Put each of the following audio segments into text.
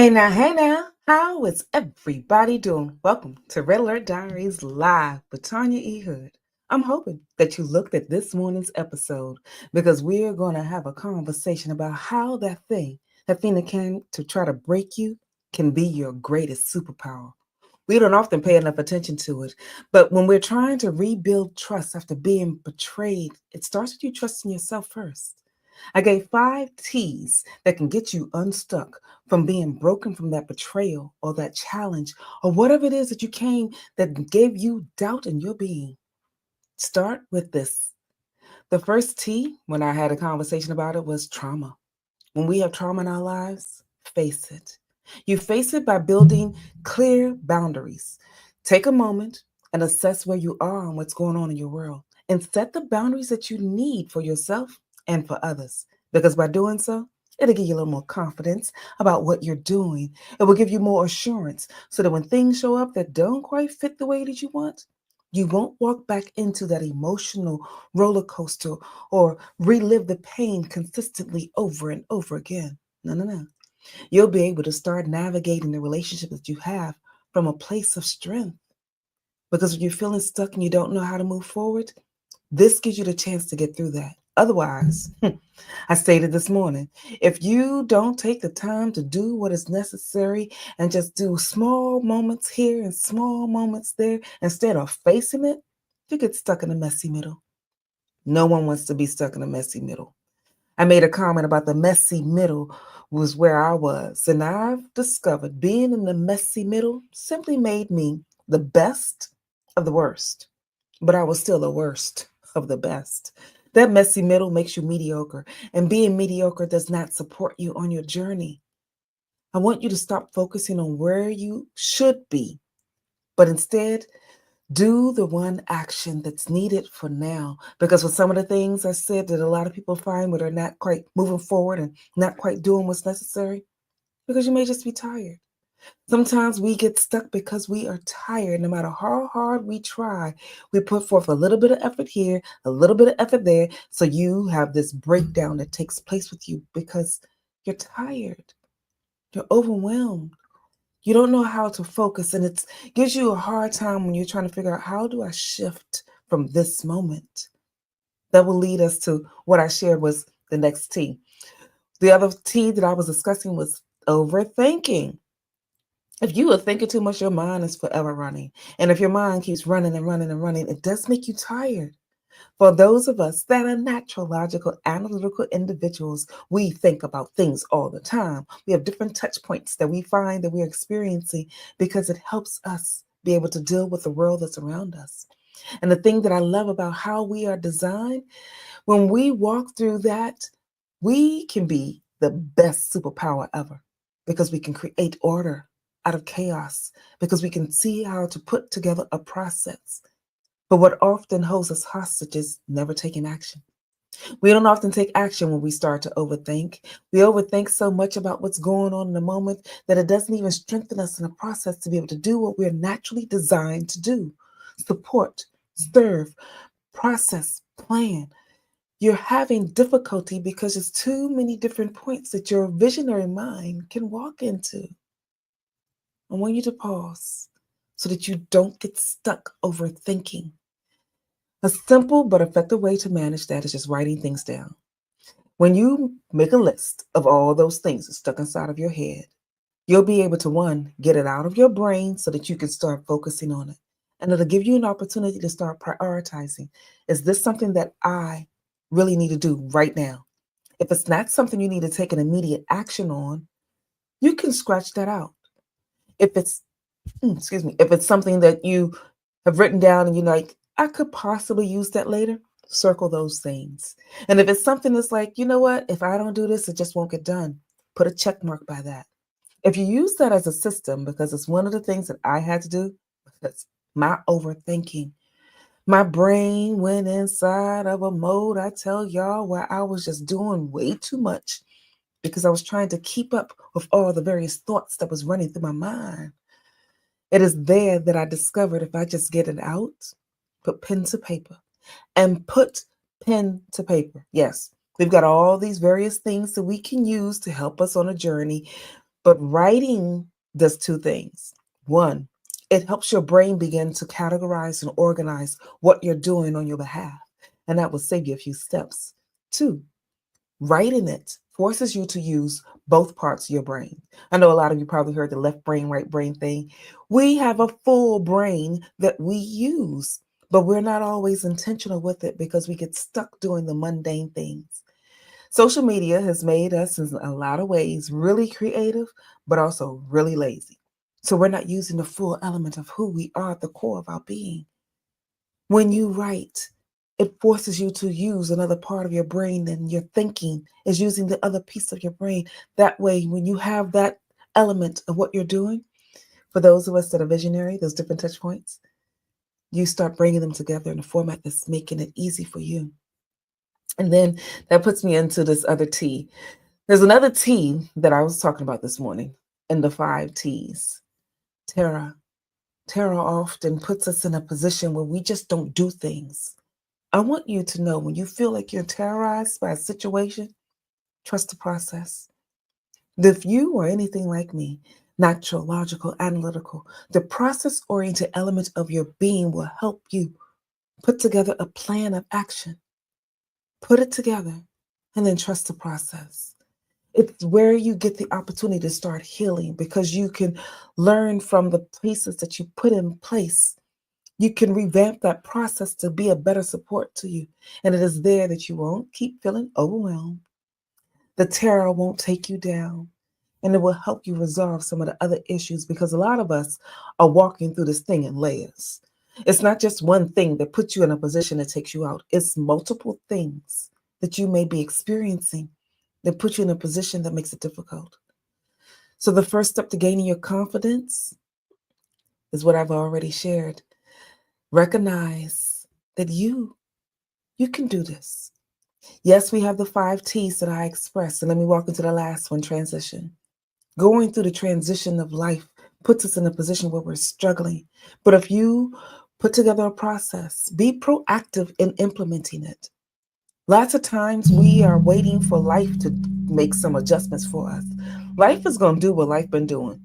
Hey now, how is everybody doing? Welcome to Red Alert Diaries Live with Tanya E. Hood. I'm hoping that you looked at this morning's episode because we're going to have a conversation about how that thing that came to try to break you, can be your greatest superpower. We don't often pay enough attention to it, but when we're trying to rebuild trust after being betrayed, it starts with you trusting yourself first. I gave 5 T's that can get you unstuck from being broken from that betrayal or that challenge or whatever it is that you came that gave you doubt in your being. Start with this. The first T, when I had a conversation about it, was trauma. When we have trauma in our lives, face it. You face it by building clear boundaries. Take a moment and assess where you are and what's going on in your world, and set the boundaries that you need for yourself and for others. Because by doing so, it'll give you a little more confidence about what you're doing. It will give you more assurance so that when things show up that don't quite fit the way that you want, you won't walk back into that emotional roller coaster or relive the pain consistently over and over again. No, no, no. You'll be able to start navigating the relationship that you have from a place of strength. Because when you're feeling stuck and you don't know how to move forward, this gives you the chance to get through that. Otherwise, I stated this morning, if you don't take the time to do what is necessary and just do small moments here and small moments there instead of facing it, you get stuck in a messy middle. No one wants to be stuck in a messy middle. I made a comment about the messy middle was where I was, and I've discovered being in the messy middle simply made me the best of the worst, but I was still the worst of the best. That messy middle makes you mediocre, and being mediocre does not support you on your journey. I want you to stop focusing on where you should be, but instead do the one action that's needed for now. Because with some of the things I said that a lot of people find where they're not quite moving forward and not quite doing what's necessary, because you may just be tired. Sometimes we get stuck because we are tired. No matter how hard we try, we put forth a little bit of effort here, a little bit of effort there. So you have this breakdown that takes place with you because you're tired, you're overwhelmed. You don't know how to focus, and it gives you a hard time when you're trying to figure out how do I shift from this moment. That will lead us to what I shared was the next T. The other T that I was discussing was overthinking. If you are thinking too much, your mind is forever running. And if your mind keeps running and running and running, it does make you tired. For those of us that are natural, logical, analytical individuals, we think about things all the time. We have different touch points that we find that we're experiencing because it helps us be able to deal with the world that's around us. And the thing that I love about how we are designed, when we walk through that, we can be the best superpower ever because we can create order out of chaos, because we can see how to put together a process. But what often holds us hostage is never taking action. We don't often take action when we start to overthink. We overthink so much about what's going on in the moment that it doesn't even strengthen us in the process to be able to do what we're naturally designed to do: support, serve, process, plan. You're having difficulty because there's too many different points that your visionary mind can walk into. I want you to pause so that you don't get stuck overthinking. A simple but effective way to manage that is just writing things down. When you make a list of all those things that's stuck inside of your head, you'll be able to, one, get it out of your brain so that you can start focusing on it. And it'll give you an opportunity to start prioritizing. Is this something that I really need to do right now? If it's not something you need to take an immediate action on, you can scratch that out. If it's, excuse me, if it's something that you have written down and you're like, I could possibly use that later, circle those things. And if it's something that's like, you know what, if I don't do this, it just won't get done, put a check mark by that. If you use that as a system, because it's one of the things that I had to do, because my overthinking, my brain went inside of a mode, I tell y'all, where I was just doing way too much because I was trying to keep up with all the various thoughts that was running through my mind. It is there that I discovered if I just get it out, put pen to paper, and put pen to paper. Yes, we've got all these various things that we can use to help us on a journey, But writing does two things. One, it helps your brain begin to categorize and organize what you're doing on your behalf, and that will save you a few steps. Two, writing it forces you to use both parts of your brain. I know a lot of you probably heard the left brain, right brain thing. We have a full brain that we use, but we're not always intentional with it because we get stuck doing the mundane things. Social media has made us, in a lot of ways, really creative, but also really lazy. So we're not using the full element of who we are at the core of our being. When you write, it forces you to use another part of your brain, and your thinking is using the other piece of your brain. That way, when you have that element of what you're doing, for those of us that are visionary, those different touch points, you start bringing them together in a format that's making it easy for you. And then that puts me into this other T. There's another T that I was talking about this morning in the five T's. Terror. Terror often puts us in a position where we just don't do things. I want you to know when you feel like you're terrorized by a situation, trust the process. If you are anything like me, natural, logical, analytical, the process oriented element of your being will help you put together a plan of action. Put it together and then trust the process. It's where you get the opportunity to start healing because you can learn from the pieces that you put in place. You can revamp that process to be a better support to you. And it is there that you won't keep feeling overwhelmed. The terror won't take you down. And it will help you resolve some of the other issues because a lot of us are walking through this thing in layers. It's not just one thing that puts you in a position that takes you out, it's multiple things that you may be experiencing that put you in a position that makes it difficult. So, the first step to gaining your confidence is what I've already shared. Recognize that you can do this. Yes, we have the five T's that I expressed. And let me walk into the last one, transition. Going through the transition of life puts us in a position where we're struggling. But if you put together a process, be proactive in implementing it. Lots of times we are waiting for life to make some adjustments for us. Life is going to do what life been doing.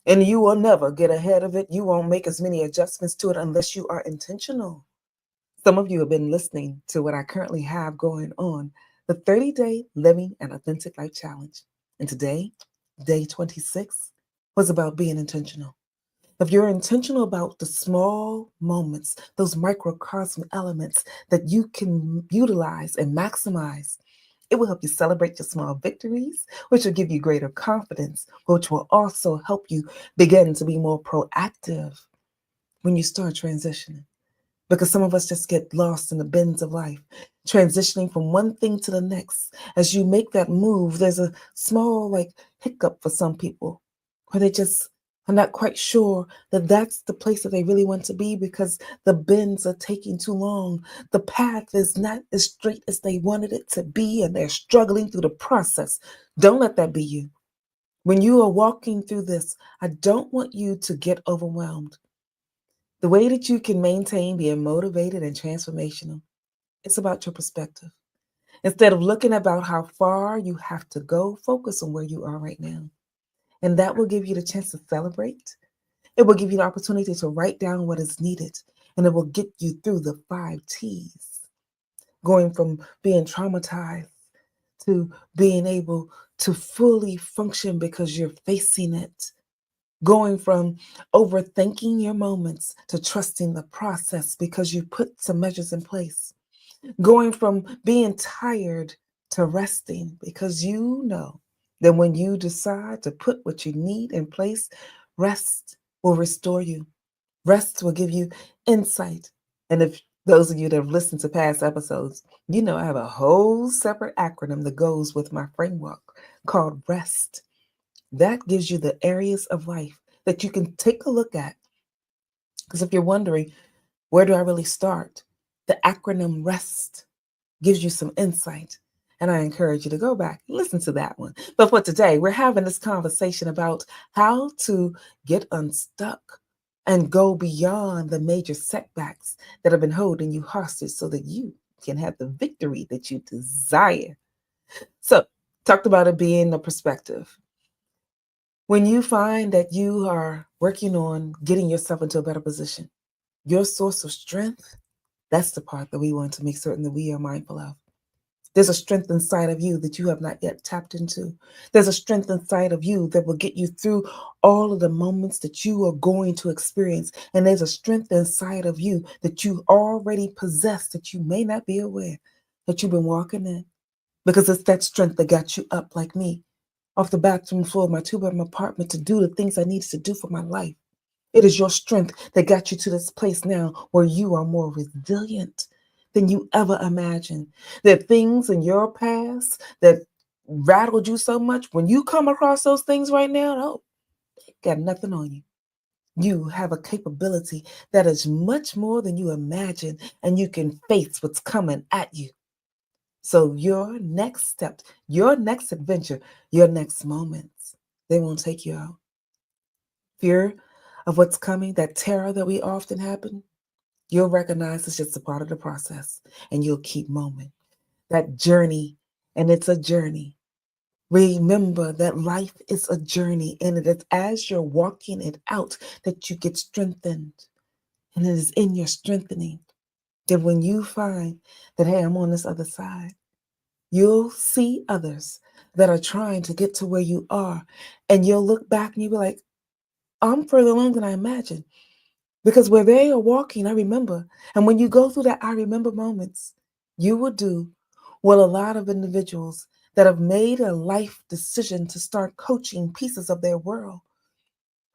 And you will never get ahead of it. You won't make as many adjustments to it unless you are intentional. Some of you have been listening to what I currently have going on, the 30-day Living an Authentic Life Challenge. And today, day 26, was about being intentional. If you're intentional about the small moments, those microcosm elements that you can utilize and maximize, it will help you celebrate your small victories, which will give you greater confidence, which will also help you begin to be more proactive when you start transitioning because some of us just get lost in the bends of life, transitioning from one thing to the next. As you make that move, there's a small like hiccup for some people where they just are not quite sure that that's the place that they really want to be because the bends are taking too long. The path is not as straight as they wanted it to be, and they're struggling through the process. Don't let that be you. When you are walking through this, I don't want you to get overwhelmed. The way that you can maintain being motivated and transformational, it's about your perspective. Instead of looking about how far you have to go, focus on where you are right now. And that will give you the chance to celebrate. It will give you the opportunity to write down what is needed. And it will get you through the five T's, going from being traumatized to being able to fully function because you're facing it, going from overthinking your moments to trusting the process because you put some measures in place, going from being tired to resting because you know that when you decide to put what you need in place, rest will restore you. Rest will give you insight. And if those of you that have listened to past episodes, you know I have a whole separate acronym that goes with my framework called REST. That gives you the areas of life that you can take a look at. Because if you're wondering, where do I really start? The acronym REST gives you some insight. And I encourage you to go back, listen to that one. But for today, we're having this conversation about how to get unstuck and go beyond the major setbacks that have been holding you hostage so that you can have the victory that you desire. So, talked about it being a perspective. When you find that you are working on getting yourself into a better position, your source of strength, that's the part that we want to make certain that we are mindful of. There's a strength inside of you that you have not yet tapped into. There's a strength inside of you that will get you through all of the moments that you are going to experience. And there's a strength inside of you that you already possess that you may not be aware that you've been walking in. Because it's that strength that got you up like me off the bathroom floor of my two-bedroom apartment to do the things I needed to do for my life. It is your strength that got you to this place now where you are more resilient than you ever imagined. There are things in your past that rattled you so much. When you come across those things right now, oh, they got nothing on you. You have a capability that is much more than you imagine, and you can face what's coming at you. So your next step, your next adventure, your next moments, they won't take you out. Fear of what's coming, that terror that we often happen, you'll recognize it's just a part of the process and you'll keep moving. That journey, and it's a journey. Remember that life is a journey, and it is as you're walking it out that you get strengthened. And it is in your strengthening that when you find that, hey, I'm on this other side, you'll see others that are trying to get to where you are. And you'll look back and you'll be like, I'm further along than I imagined. Because where they are walking, I remember. And when you go through that I remember moments, you will do what a lot of individuals that have made a life decision to start coaching pieces of their world.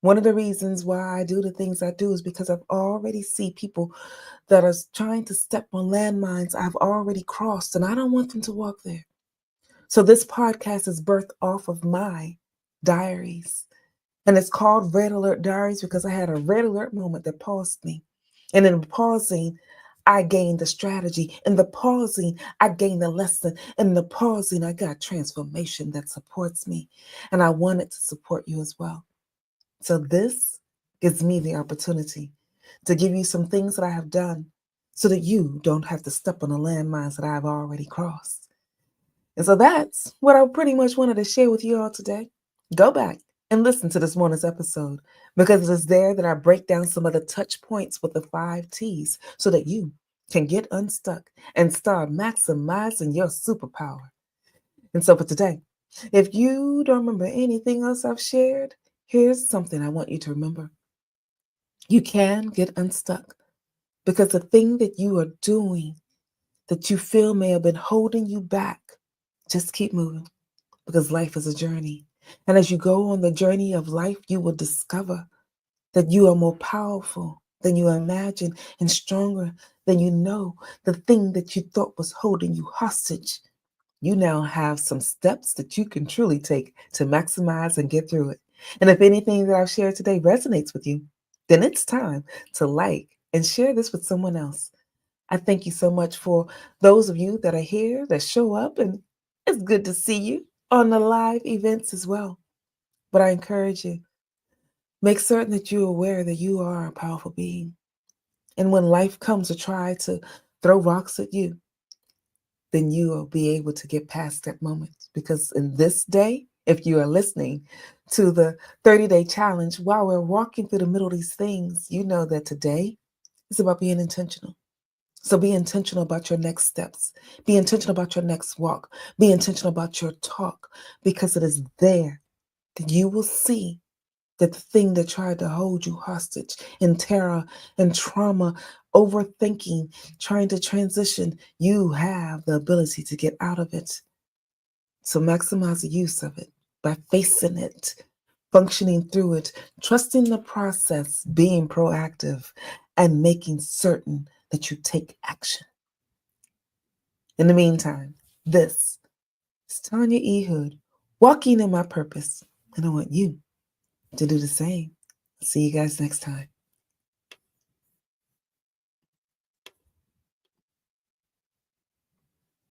One of the reasons why I do the things I do is because I've already see people that are trying to step on landmines I've already crossed, and I don't want them to walk there. So this podcast is birthed off of my diaries. And it's called Red Alert Diaries because I had a red alert moment that paused me. And in pausing, I gained a strategy. In the pausing, I gained a lesson. In the pausing, I got transformation that supports me. And I want it to support you as well. So this gives me the opportunity to give you some things that I have done so that you don't have to step on the landmines that I've already crossed. And so that's what I pretty much wanted to share with you all today. Go back and listen to this morning's episode because it is there that I break down some of the touch points with the 5 T's so that you can get unstuck and start maximizing your superpower. And so for today, if you don't remember anything else I've shared, here's something I want you to remember. You can get unstuck because the thing that you are doing that you feel may have been holding you back, just keep moving. Because life is a journey. And as you go on the journey of life, you will discover that you are more powerful than you imagine and stronger than you know. The thing that you thought was holding you hostage, you now have some steps that you can truly take to maximize and get through it. And if anything that I've shared today resonates with you, then it's time to like and share this with someone else. I thank you so much for those of you that are here, that show up, and it's good to see you on the live events as well. But I encourage you, make certain that you're aware that you are a powerful being. And when life comes to try to throw rocks at you, then you will be able to get past that moment. Because in this day, if you are listening to the 30-day challenge, while we're walking through the middle of these things, you know that today is about being intentional. So be intentional about your next steps. Be intentional about your next walk. Be intentional about your talk because it is there that you will see that the thing that tried to hold you hostage in terror and trauma, overthinking, trying to transition, you have the ability to get out of it. So maximize the use of it by facing it, functioning through it, trusting the process, being proactive, and making certain that you take action. In the meantime, this is Tanya E. Hood, walking in my purpose, and I want you to do the same. See you guys next time.